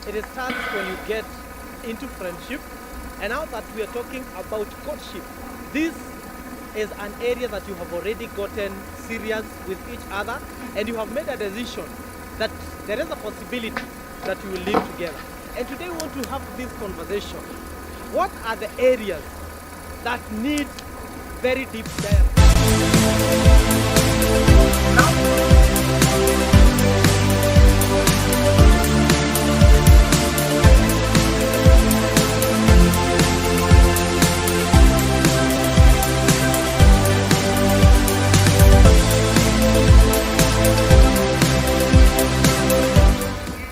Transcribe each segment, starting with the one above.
It starts when you get into friendship. And now that we are talking about courtship, this is an area that you have already gotten serious with each other, and you have made a decision that there is a possibility that you will live together. And today we want to have this conversation. What are the areas that need very deep dialogue?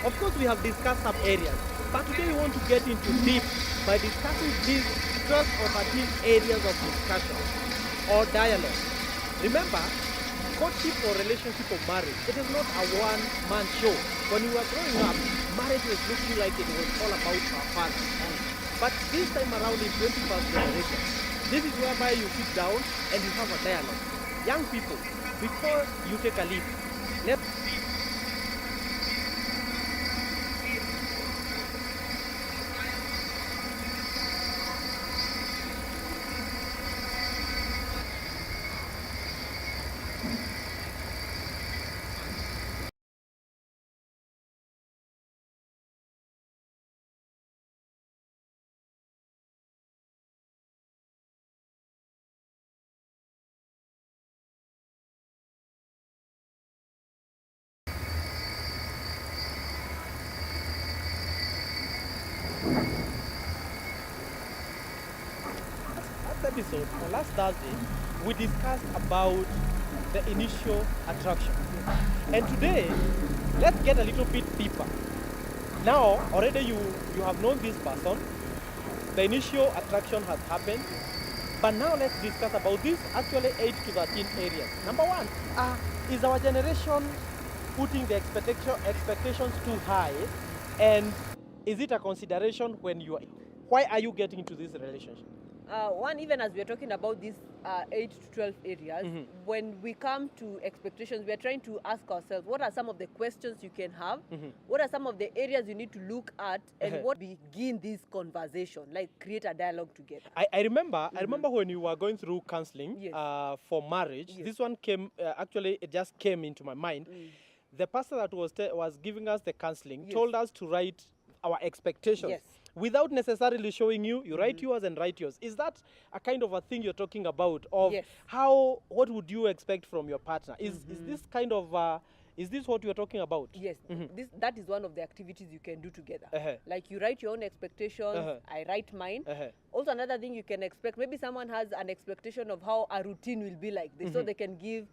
Of course, we have discussed some areas, but today we want to get into deep by discussing these 12 or 13 areas of discussion or dialogue. Remember, courtship or relationship or marriage, it is not a one-man show. When we were growing up, marriage was looking like it was all about our father. But this time around in 21st generation, this is whereby you sit down and you have a dialogue. Young people, before you take a leap, let's episode, last Thursday, we discussed about the initial attraction. And today, let's get a little bit deeper. Now, already you have known this person, the initial attraction has happened, but now let's discuss about these actually 8 to 13 areas. Number one, is our generation putting the expectations too high, and is it a consideration when you are, why are you getting into this relationship? One, even as we're talking about these 8 to 12 areas, when we come to expectations, we're trying to ask ourselves, what are some of the questions you can have? What are some of the areas you need to look at? And what begin this conversation, like create a dialogue together? I remember when you were going through counseling for marriage, this one came, actually it just came into my mind. The pastor that was giving us the counseling told us to write our expectations. Without necessarily showing you, you write yours and write yours. Is that a kind of a thing you're talking about? Of what would you expect from your partner? Is this kind of, is this what you're talking about? Yes, that is one of the activities you can do together. Like you write your own expectations, I write mine. Also another thing you can expect, maybe someone has an expectation of how a routine will be like this, so they can give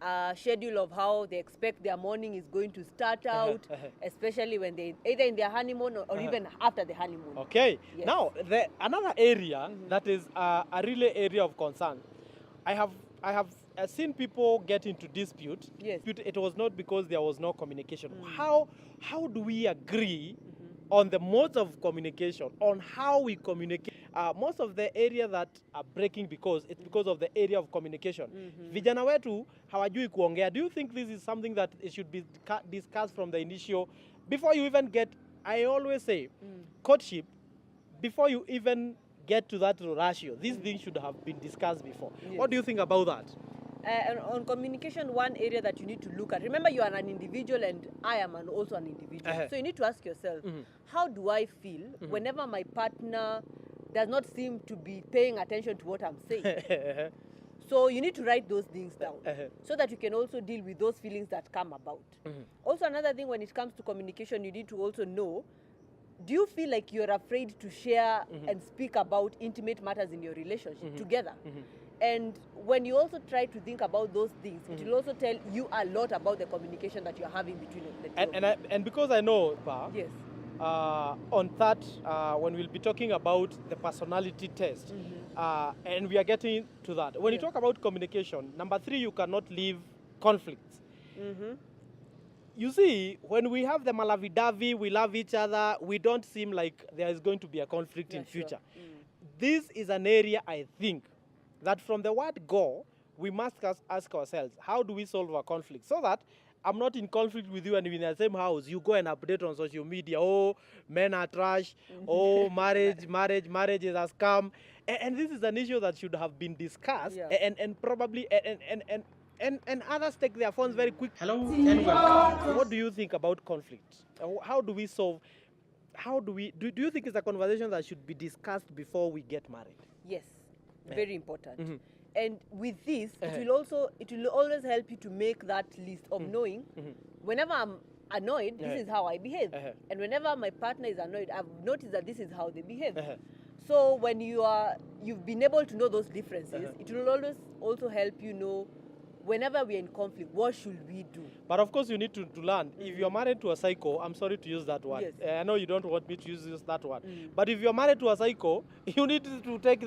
a schedule of how they expect their morning is going to start out, especially when they either in their honeymoon or even after the honeymoon. Okay. Now, another area that is a really area of concern. I have seen people get into dispute. It was not because there was no communication. How do we agree on the modes of communication, on how we communicate? Most of the area that are breaking because of the area of communication. Vijana wetu hawajui kuongea. Do you think this is something that it should be discussed from the initial, before you even get, I always say, courtship, before you even get to that ratio, these things should have been discussed before. What do you think about that? And on communication, one area that you need to look at, remember you are an individual and I am also an individual. So you need to ask yourself, how do I feel whenever my partner does not seem to be paying attention to what I'm saying? So you need to write those things down so that you can also deal with those feelings that come about. Also another thing, when it comes to communication, you need to also know, do you feel like you're afraid to share and speak about intimate matters in your relationship together? And when you also try to think about those things, it will also tell you a lot about the communication that you're having between the two. And because I know, on that, when we'll be talking about the personality test, and we are getting to that. When you talk about communication, number 3, you cannot leave conflicts. You see, when we have the malavi-davi, we love each other, we don't seem like there is going to be a conflict in future. This is an area, I think, that from the word go, we must ask ourselves, how do we solve a conflict? So that I'm not in conflict with you and we're in the same house, you go and update on social media, oh, men are trash, oh, marriage is a scam. And this is an issue that should have been discussed, and probably, and others take their phones very quick. Hello and welcome. What do you think about conflict? How do we solve? Do you think it's a conversation that should be discussed before we get married? Yes, very important. And with this, it will always help you to make that list of knowing whenever I'm annoyed, this is how I behave. And whenever my partner is annoyed, I've noticed that this is how they behave. So when you've been able to know those differences, it will always also help you know whenever we're in conflict, what should we do? But of course, you need to learn. If you're married to a psycho, I'm sorry to use that word. Yes. I know you don't want me to use that word. But if you're married to a psycho, you need to take